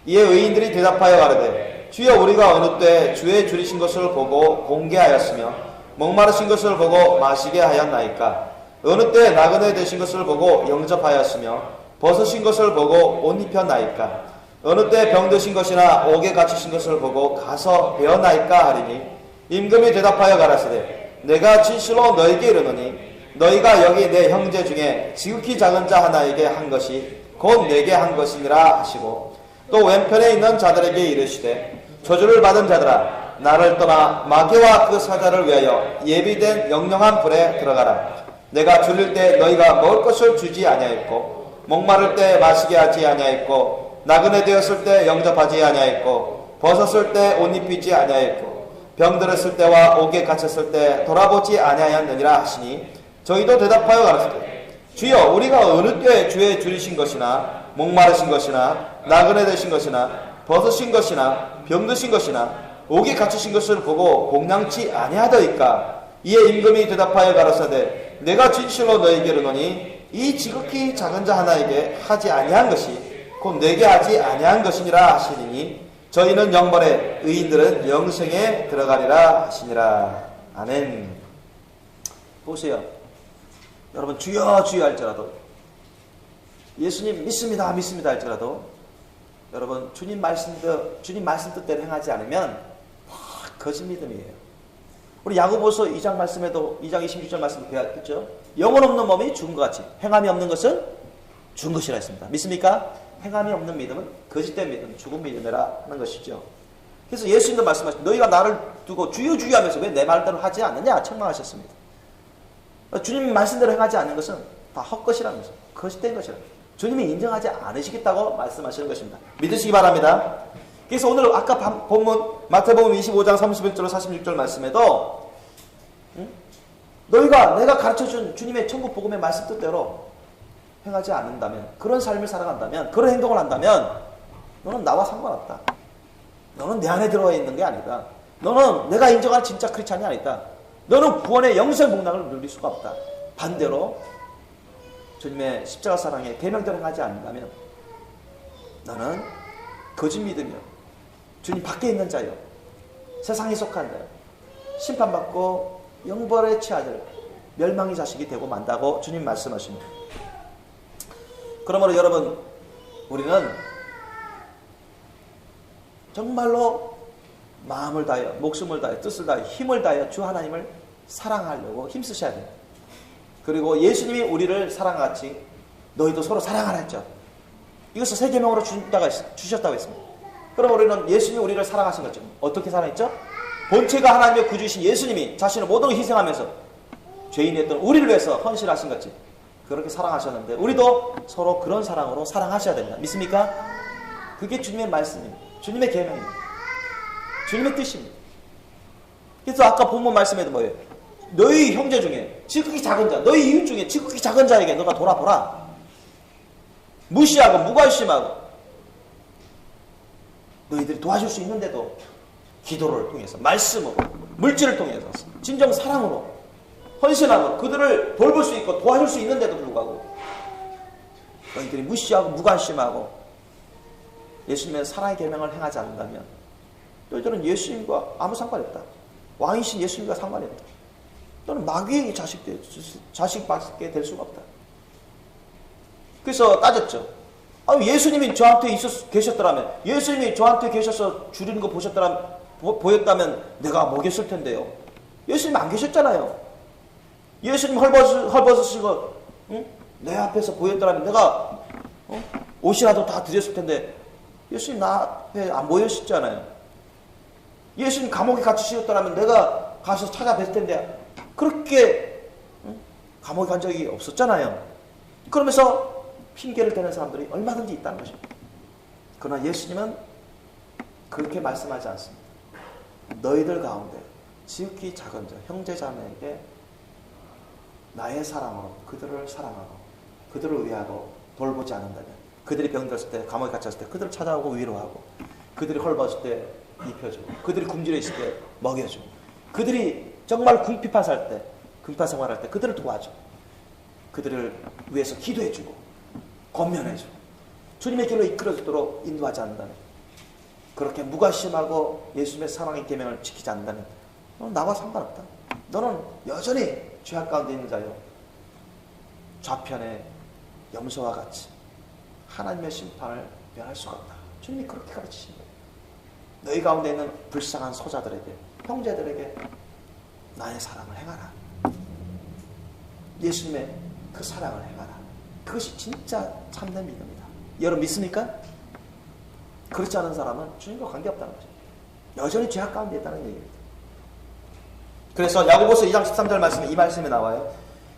Speaker 2: 이에 의인들이 대답하여 가로되 주여 우리가 어느 때 주의 줄이신 것을 보고 공개하였으며 목마르신 것을 보고 마시게 하였나이까. 어느 때 나그네 되신 것을 보고 영접하였으며 벗으신 것을 보고 옷 입혔나이까. 어느 때 병드신 것이나 옥에 갇히신 것을 보고 가서 배었나이까 하리니 임금이 대답하여 가라사대 내가 진실로 너희에게 이르노니 너희가 여기 내 형제 중에 지극히 작은 자 하나에게 한 것이 곧 내게 한 것이니라 하시고 또 왼편에 있는 자들에게 이르시되 저주를 받은 자들아 나를 떠나 마귀와 그 사자를 위하여 예비된 영영한 불에 들어가라. 내가 줄일 때 너희가 먹을 것을 주지 아니하였고 목마를 때 마시게 하지 아니하였고 나그네 되었을 때 영접하지 아니하였고 벗었을 때 옷 입히지 아니하였고 병들었을 때와 옥에 갇혔을 때 돌아보지 아니하였느니라 하시니 저희도 대답하여 가라사대 주여 우리가 어느 때에 주의 줄이신 것이나
Speaker 1: 목마르신 것이나 나그네 되신 것이나 벗으신 것이나 병드신 것이나 옥에 갇히신 것을 보고 공양치 아니하더이까. 이에 임금이 대답하여 가라사대 내가 진실로 너희에게 이르노니 이 지극히 작은 자 하나에게 하지 아니한 것이 곧 내게 하지 아니한 것이니라 하시니 저희는 영벌에 의인들은 영생에 들어가리라 하시니라. 아멘.
Speaker 2: 보세요. 여러분 주여 주여 할지라도 예수님 믿습니다 믿습니다 할지라도 여러분 주님 말씀 뜻대로 행하지 않으면 다 거짓 믿음이에요. 우리 야고보서 2장 말씀에도 2장 26절 말씀도 배웠죠. 영혼 없는 몸이 죽은 것 같이 행함이 없는 것은 죽은 것이라 했습니다. 믿습니까? 행함이 없는 믿음은 거짓된 믿음, 죽은 믿음이라 하는 것이죠. 그래서 예수님도 말씀하셨죠. 너희가 나를 두고 주여 주여 하면서 왜 내 말대로 하지 않느냐 책망하셨습니다. 주님 말씀대로 행하지 않는 것은 다 헛것이라는 것입니다. 거짓된 것이라는 것입니다. 주님이 인정하지 않으시겠다고 말씀하시는 것입니다. 믿으시기 바랍니다. 그래서 오늘 아까 본문 마태복음 25장 31절 46절 말씀에도 너희가 내가 가르쳐준 주님의 천국 복음의 말씀 뜻대로 행하지 않는다면, 그런 삶을 살아간다면, 그런 행동을 한다면 너는 나와 상관없다. 너는 내 안에 들어와 있는 게 아니다. 너는 내가 인정한 진짜 크리스찬이 아니다. 너는 구원의 영생 복락을 누릴 수가 없다. 반대로 주님의 십자가 사랑에 계명대로 하지 않는다면 너는 거짓 믿음이요, 주님 밖에 있는 자요, 세상에 속한 자요, 심판받고 영벌에 취하들 멸망의 자식이 되고 만다고 주님 말씀하십니다. 그러므로 여러분, 우리는 정말로 마음을 다하여, 목숨을 다하여, 뜻을 다하여, 힘을 다하여 주 하나님을 사랑하려고 힘쓰셔야 돼요. 그리고 예수님이 우리를 사랑같이 너희도 서로 사랑하라 했죠. 이것을 세 계명으로 주셨다고 했습니다. 그럼 우리는 예수님이 우리를 사랑하신 거죠. 어떻게 사랑했죠? 본체가 하나님의 구주이신 예수님이 자신의 모든 걸 희생하면서 죄인이었던 우리를 위해서 헌신하신 것이 그렇게 사랑하셨는데 우리도 서로 그런 사랑으로 사랑하셔야 됩니다. 믿습니까? 그게 주님의 말씀입니다. 주님의 계명입니다. 주님의 뜻입니다. 그래서 아까 본문 말씀에도 뭐예요? 너희 형제 중에 지극히 작은 자, 너희 이웃 중에 지극히 작은 자에게 너가 돌아보라. 무시하고 무관심하고 너희들이 도와줄 수 있는데도 기도를 통해서, 말씀으로, 물질을 통해서, 진정 사랑으로, 헌신함으로 그들을 돌볼 수 있고 도와줄 수 있는데도 불구하고 너희들이 무시하고 무관심하고 예수님의 사랑의 계명을 행하지 않는다면 너희들은 예수님과 아무 상관이 없다. 왕이신 예수님과 상관이 없다. 너는 마귀의 자식밖에 될 수가 없다. 그래서 따졌죠. 예수님이 저한테 계셨더라면, 예수님이 저한테 계셔서 주리는 거 보였다면 내가 먹였을 텐데요. 예수님 안 계셨잖아요. 예수님 헐벗으시고 내 앞에서 보였더라면 내가 옷이라도 다 드렸을 텐데 예수님 나 앞에 안 보였었잖아요. 예수님 감옥에 갇히셨더라면 내가 가서 찾아뵀을 텐데 그렇게 감옥에 간 적이 없었잖아요. 그러면서 핑계를 대는 사람들이 얼마든지 있다는 것입니다. 그러나 예수님은 그렇게 말씀하지 않습니다. 너희들 가운데 지극히 작은 자, 형제자매에게 나의 사랑으로 그들을 사랑하고 그들을 위하고 돌보지 않는다면, 그들이 병들었을 때, 감옥에 갇혔을 때 그들을 찾아오고 위로하고, 그들이 헐벗을 때 입혀주고, 그들이 굶주려 있을 때 먹여주고, 그들이 정말 궁핍한 생활할 때 그들을 도와주고, 그들을 위해서 기도해주고 권면해주고 주님의 길로 이끌어주도록 인도하지 않는다면, 그렇게 무관심하고 예수님의 사랑의 계명을 지키지 않는다면 너는 나와 상관없다. 너는 여전히 죄악 가운데 있는 자요, 좌편의 염소와 같이 하나님의 심판을 면할 수가 없다. 주님이 그렇게 가르치신 거예요. 너희 가운데 있는 불쌍한 소자들에게, 형제들에게 나의 사랑을 행하라. 예수님의 그 사랑을 행하라. 그것이 진짜 참된 믿음이다. 여러분 믿습니까? 그렇지 않은 사람은 주님과 관계없다는 거죠. 여전히 죄악 가운데 있다는 얘기입니다. 그래서 야고보서 2장 13절 말씀에 이 말씀이 나와요.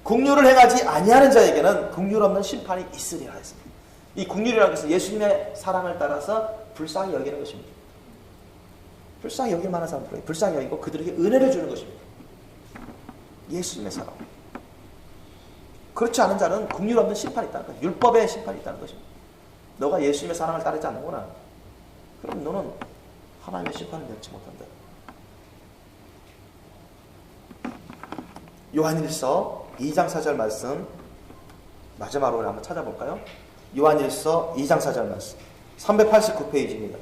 Speaker 2: 긍휼을 행하지 아니하는 자에게는 긍휼 없는 심판이 있으리라 했습니다. 이 긍휼이라는 것은 예수님의 사랑을 따라서 불쌍히 여기는 것입니다. 불쌍히 여길 만한 사람들에게 불쌍히 여기고 그들에게 은혜를 주는 것입니다. 예수님의 사랑. 그렇지 않은 자는 긍휼 없는 심판이 있다는 거예요. 율법의 심판이 있다는 것입니다. 너가 예수님의 사랑을 따르지 않는구나. 그럼 너는 하나님의 심판을 면치 못한다. 요한일서 2장 4절 말씀 마지막으로 한번 찾아볼까요? 요한일서 2장 4절 말씀 389페이지입니다.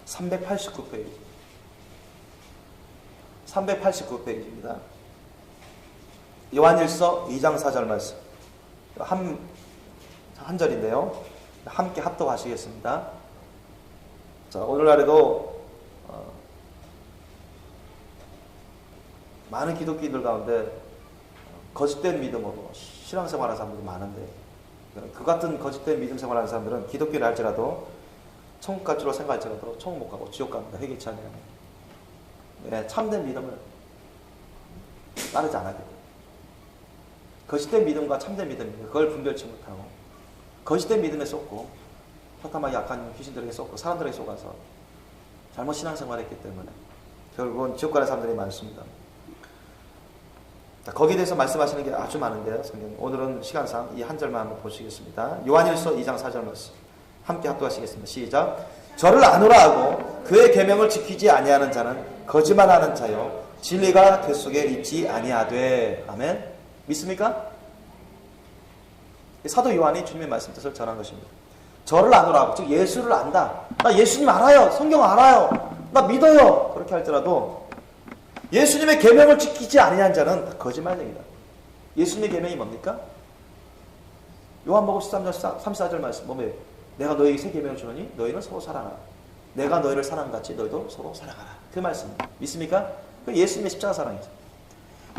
Speaker 2: 389페이지입니다. 요한일서 2장 4절 말씀 한 절인데요. 함께 합독하시겠습니다. 자, 오늘날에도 많은 기독교인들 가운데 거짓된 믿음으로 신앙생활하는 사람들도 많은데 그 같은 거짓된 믿음 생활하는 사람들은 기독교를 할지라도 천국 갈 줄로 생각할지라도 천국 못 가고 지옥 갑니다. 회개치 않으면. 네, 참된 믿음을 따르지 않아야 돼요. 거짓된 믿음과 참된 믿음입니다. 그걸 분별치 못하고 거짓된 믿음에 쏟고 허탐하게 약한 귀신들에게 쏟고 사람들에게 속아서 잘못 신앙생활했기 때문에 결국은 지옥 가는 사람들이 많습니다. 자, 거기에 대해서 말씀하시는 게 아주 많은데요. 성경 오늘은 시간상 이 한 절만 한번 보시겠습니다. 요한일서 2장 4절 말씀 함께 합독하시겠습니다. 시작. 저를 아노라 하고 그의 계명을 지키지 아니하는 자는 거짓말하는 자요 진리가 그 속에 있지 아니하되. 아멘. 믿습니까? 사도 요한이 주님의 말씀 뜻을 전한 것입니다. 저를 아노라 하고, 즉 예수를 안다. 나 예수님 알아요. 성경 알아요. 나 믿어요. 그렇게 할지라도 예수님의 계명을 지키지 아니한 자는 거짓말쟁이다. 예수님의 계명이 뭡니까? 요한복음 13장 34절 말씀 뭐예요? 내가 너희에게 새 계명을 주노니 너희는 서로 사랑하라. 내가 너희를 사랑같이 너희도 서로 사랑하라. 그 말씀 믿습니까? 그 예수님의 십자가 사랑이죠.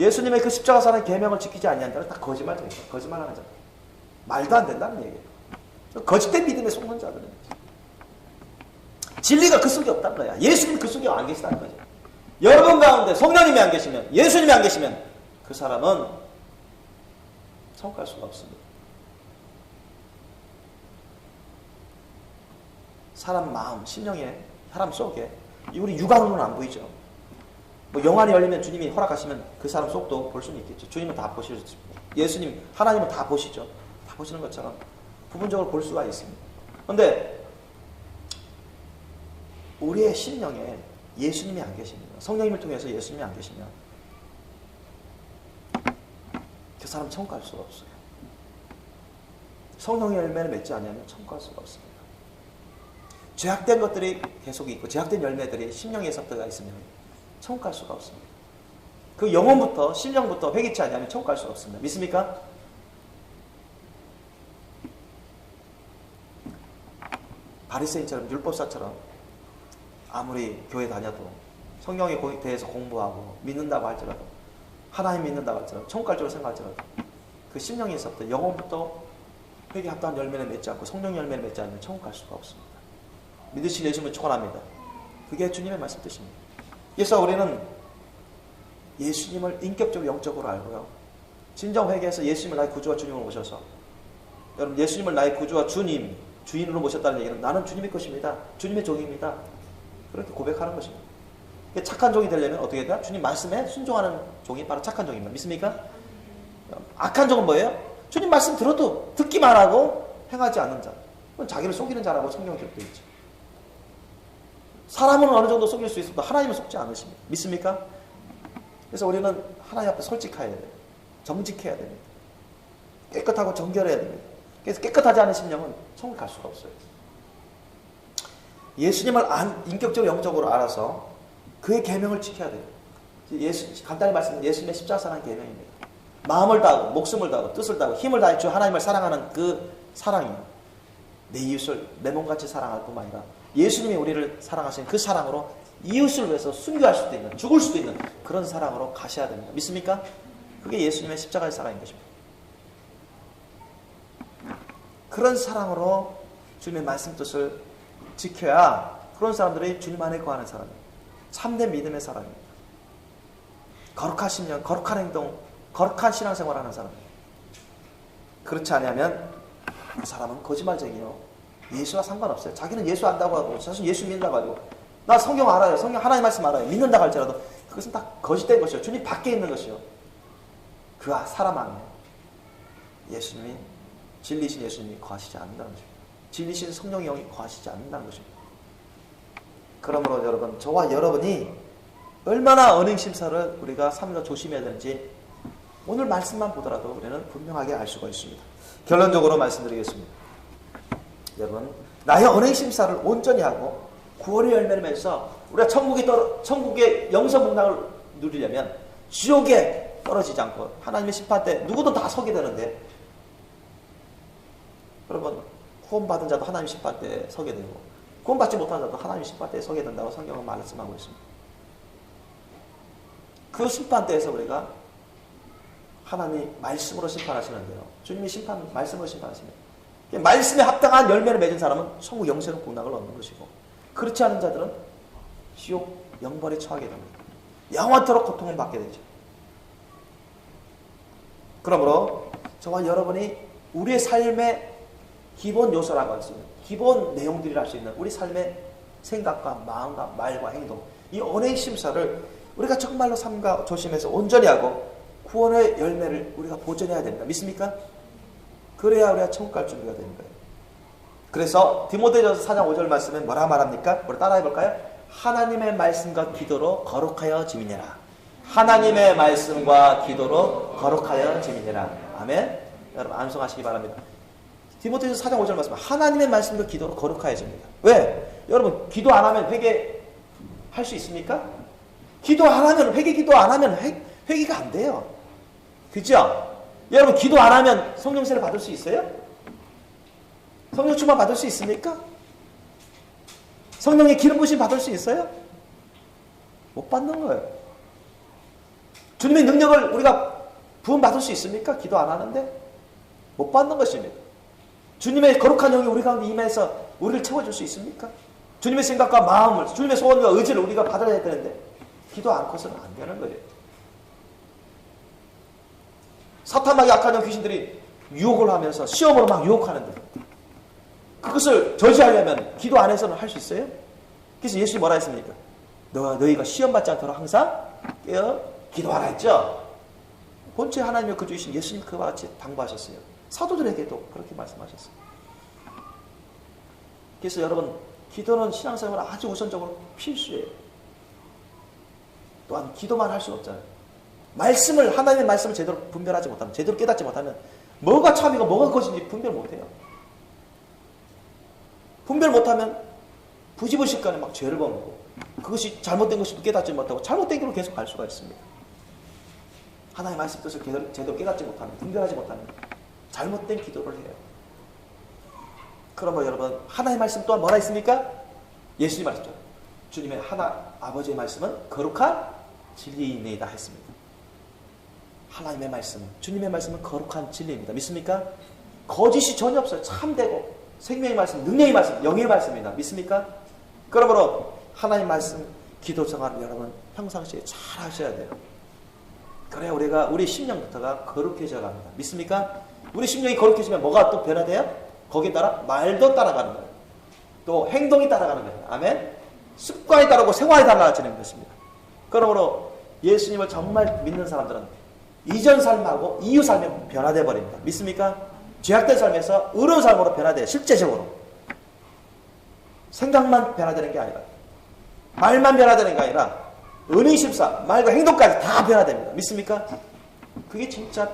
Speaker 2: 예수님의 그 십자가 사랑의 계명을 지키지 아니한 자는 다 거짓말쟁이다. 거짓말하는 자. 말도 안 된다는 얘기예요. 거짓된 믿음에 속는 자들은 진리가 그 속에 없다는 거야. 예수님 그 속에 안 계시다는 거죠. 여러분 가운데 성령님이 안 계시면, 예수님이 안 계시면 그 사람은 천국 갈 수가 없습니다. 사람 마음, 심령에, 사람 속에 우리 육안으로는 안 보이죠. 뭐 영안이 열리면 주님이 허락하시면 그 사람 속도 볼 수는 있겠죠. 주님은 다 보시죠. 예수님, 하나님은 다 보시죠. 다 보시는 것처럼 부분적으로 볼 수가 있습니다. 그런데 우리의 심령에 예수님이 안 계시면, 성령님을 통해서 예수님이 안 계시면 그 사람 천국 갈 수가 없어요. 성령의 열매를 맺지 않으면 천국 갈 수가 없습니다. 죄악된 것들이 계속 있고 죄악된 열매들이 심령에 섞여가 있으면 천국 갈 수가 없습니다. 그 영혼부터 심령부터 회개치 않으면 천국 갈 수가 없습니다. 믿습니까? 바리새인처럼 율법사처럼 아무리 교회 다녀도 성경에 대해서 공부하고 믿는다고 할지라도 하나님 믿는다고 할지라도 천국 갈 줄로 생각할지라도 그 심령에서부터 영혼부터 회개 합당한 열매를 맺지 않고 성령 열매를 맺지 않으면 천국 갈 수가 없습니다. 믿으실 예수님을 축원합니다. 그게 주님의 말씀 뜻입니다. 그래서 우리는 예수님을 인격적으로 영적으로 알고요. 진정 회개해서 예수님을 나의 구주와 주님으로 모셔서 여러분 예수님을 나의 구주와 주인으로 모셨다는 얘기는 나는 주님의 것입니다. 주님의 종입니다. 그렇게 고백하는 것입니다. 착한 종이 되려면 어떻게 해야 되나? 주님 말씀에 순종하는 종이 바로 착한 종입니다. 믿습니까? 악한 종은 뭐예요? 주님 말씀 들어도 듣기만 하고 행하지 않는 자. 그건 자기를 속이는 자라고 성경에 기록되어 있죠. 사람은 어느 정도 속일 수 있습니다. 하나님은 속지 않으십니다. 믿습니까? 그래서 우리는 하나님 앞에 솔직해야 돼요. 정직해야 됩니다. 깨끗하고 정결해야 됩니다. 그래서 깨끗하지 않은 심령은 천국 갈 수가 없어요. 예수님을 인격적으로 영적으로 알아서 그의 계명을 지켜야 돼요. 간단히 말씀드리면 예수님의 십자가 사랑 계명입니다. 마음을 다하고 목숨을 다하고 뜻을 다하고 힘을 다해 주 하나님을 사랑하는 그 사랑이요. 내 이웃을 내 몸같이 사랑할 뿐만 아니라 예수님이 우리를 사랑하신 그 사랑으로 이웃을 위해서 순교할 수도 있는, 죽을 수도 있는 그런 사랑으로 가셔야 됩니다. 믿습니까? 그게 예수님의 십자가의 사랑인 것입니다. 그런 사랑으로 주님의 말씀 뜻을 지켜야 그런 사람들이 주님 안에 거하는 사람입니다. 참된 믿음의 사람입니다. 거룩한 심령, 거룩한 행동, 거룩한 신앙생활을 하는 사람입니다. 그렇지 않으면 그 사람은 거짓말쟁이요. 예수와 상관없어요. 자기는 예수 안다고 하고 사실 예수 믿는다고 하고 나 성경 알아요. 성경 하나님 말씀 알아요. 믿는다고 할지라도 그것은 다 거짓된 것이요. 주님 밖에 있는 것이요. 그 사람 안에 예수님이 진리신 예수님이 거하시지 않는다는 것입니다. 진리신 성령의 영이 거하시지 않는다는 것입니다. 그러므로 여러분, 저와 여러분이 얼마나 언행심사를 우리가 삶에서 조심해야 되는지 오늘 말씀만 보더라도 우리는 분명하게 알 수가 있습니다. 결론적으로 말씀드리겠습니다. 여러분, 나의 언행심사를 온전히 하고 구원의 열매를 맺어서 우리가 천국의 영성문학을 누리려면 지옥에 떨어지지 않고 하나님의 심판 때 누구도 다 서게 되는데, 여러분, 구원받은 자도 하나님의 심판 때 서게 되고 구원받지 못한 자도 하나님의 심판 때 서게 된다고 성경은 말씀하고 있습니다. 그 심판 때에서 우리가 하나님 말씀으로 심판하시는데요. 주님이 말씀으로 심판하십니다. 말씀에 합당한 열매를 맺은 사람은 천국 영생의 복락을 얻는 것이고, 그렇지 않은 자들은 지옥 영벌에 처하게 됩니다. 영원토록 고통을 받게 되죠. 그러므로 저와 여러분이 우리의 삶의 기본 요소라고 할 수 있는, 기본 내용들이라 할 수 있는 우리 삶의 생각과 마음과 말과 행동, 이 언행심사를 우리가 정말로 삼가 조심해서 온전히 하고 구원의 열매를 우리가 보존해야 됩니다. 믿습니까? 그래야 우리가 천국 갈 준비가 되는 거예요. 그래서 디모데전서 4장 5절 말씀에 뭐라 말합니까? 우리 따라해 볼까요? 하나님의 말씀과 기도로 거룩하여 지미니라. 하나님의 말씀과 기도로 거룩하여 지미니라. 아멘. 여러분 암송하시기 바랍니다. 디모데전서 4장 5절 말씀, 하나님의 말씀과 기도로 거룩하여 집니다. 왜? 여러분, 기도 안 하면 회개할 수 있습니까? 기도 안 하면, 기도 안 하면 회개가 안 돼요. 그죠? 여러분, 기도 안 하면 성령세를 받을 수 있어요? 성령 충만 받을 수 있습니까? 성령의 기름 부심 받을 수 있어요? 못 받는 거예요. 주님의 능력을 우리가 부음 받을 수 있습니까? 기도 안 하는데? 못 받는 것입니다. 주님의 거룩한 영이 우리 가운데 임해서 우리를 채워줄 수 있습니까? 주님의 생각과 마음을, 주님의 소원과 의지를 우리가 받아야 되는데 기도 않고서는 안 되는 거예요. 사탄에게 악한 귀신들이 유혹을 하면서 시험으로 막 유혹하는데 그것을 저지하려면 기도 안에서는 할 수 있어요? 그래서 예수님이 뭐라 했습니까? 너희가 시험 받지 않도록 항상 깨어 기도하라 했죠? 본체 하나님의 거주이신 예수님 그와 같이 당부하셨어요. 사도들에게도 그렇게 말씀하셨어요. 그래서 여러분, 기도는 신앙생활 아주 우선적으로 필수예요. 또한 기도만 할 수는 없잖아요. 하나님의 말씀을 제대로 분별하지 못하면, 제대로 깨닫지 못하면 뭐가 참이고 뭐가 거짓인지 분별 못해요. 분별 못하면 부지불식간에 막 죄를 범하고 그것이 잘못된 것이 깨닫지 못하고 잘못된 길로 계속 갈 수가 있습니다. 하나님의 말씀 뜻을 제대로 깨닫지 못하면, 분별하지 못하면 잘못된 기도를 해요. 그러므로 여러분, 하나님의 말씀 또한 뭐라 했습니까? 예수님 말씀죠. 주님의 아버지의 말씀은 거룩한 진리이니이다 했습니다. 하나님의 말씀은, 주님의 말씀은 거룩한 진리입니다. 믿습니까? 거짓이 전혀 없어요. 참되고 생명의 말씀, 능력의 말씀, 영의 말씀입니다. 믿습니까? 그러므로 하나님 말씀 기도 생활을 여러분 평상시에 잘 하셔야 돼요. 그래야 우리 심령부터가 거룩해져 갑니다. 믿습니까? 우리 심령이 거룩해지면 뭐가 또 변화돼요? 거기에 따라 말도 따라가는 거예요. 또 행동이 따라가는 거예요. 아멘? 습관이 따르고 생활이 달라지는 것입니다. 그러므로 예수님을 정말 믿는 사람들은 이전 삶하고 이후 삶이 변화되어 버립니다. 믿습니까? 죄악된 삶에서 의로운 삶으로 변화돼요. 실제적으로. 생각만 변화되는 게 아니라, 말만 변화되는 게 아니라 은의심사, 말과 행동까지 다 변화됩니다. 믿습니까? 그게 진짜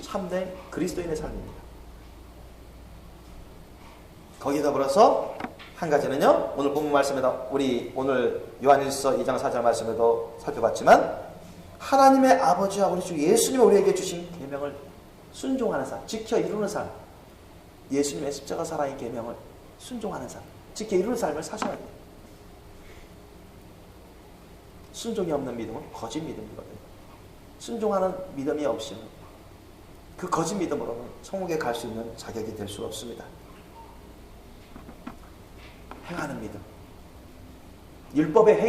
Speaker 2: 참된 그리스도인의 삶입니다. 거기에 더불어서 한 가지는요, 오늘 본문 말씀에도 우리 오늘 요한일서 2장 4절 말씀에도 살펴봤지만, 하나님의 아버지와 우리 주 예수님이 우리에게 주신 계명을 순종하는 삶, 지켜 이루는 삶, 예수님의 십자가 사랑의 계명을 순종하는 삶, 지켜 이루는 삶을 사셔야 돼요. 순종이 없는 믿음은 거짓 믿음이거든요. 순종하는 믿음이 없이는 그 거짓 믿음으로는 천국에 갈 수 있는 자격이 될 수 없습니다. 행하는 믿음. 율법의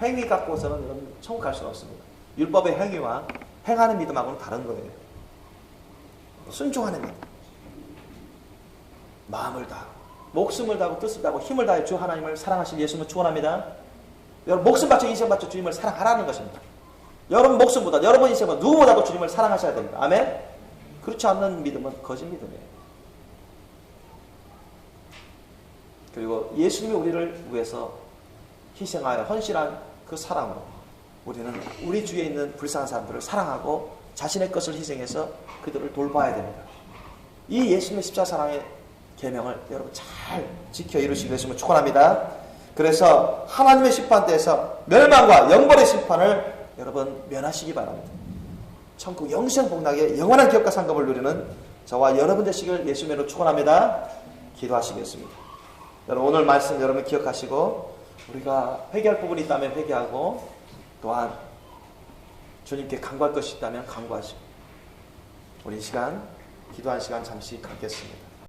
Speaker 2: 행위 갖고서는 천국 갈 수가 없습니다. 율법의 행위와 행하는 믿음하고는 다른 거예요. 순종하는 믿음. 마음을 다하고, 목숨을 다하고, 뜻을 다하고, 힘을 다해 주 하나님을 사랑하신 예수님을 축원합니다. 여러분, 목숨 바쳐 인생 바쳐 주님을 사랑하라는 것입니다. 여러분 목숨보다, 여러분 인생보다 누구보다도 주님을 사랑하셔야 됩니다. 아멘? 그렇지 않는 믿음은 거짓 믿음이에요. 그리고 예수님이 우리를 위해서 희생하여 헌신한 그 사랑으로 우리는 우리 주위에 있는 불쌍한 사람들을 사랑하고 자신의 것을 희생해서 그들을 돌봐야 됩니다. 이 예수님의 십자가 사랑의 계명을 여러분 잘 지켜 이루시기 위해서 축원합니다. 그래서 하나님의 심판대에서 멸망과 영벌의 심판을 여러분 면하시기 바랍니다. 천국 영생 복락의 영원한 기업과 상급을 누리는 저와 여러분 되시길 예수님으로 축원합니다. 기도하시겠습니다. 여러분 오늘 말씀 여러분 기억하시고 우리가 회개할 부분이 있다면 회개하고 또한 주님께 간구할 것이 있다면 간구하시고 우리 이 시간 기도한 시간 잠시 갖겠습니다.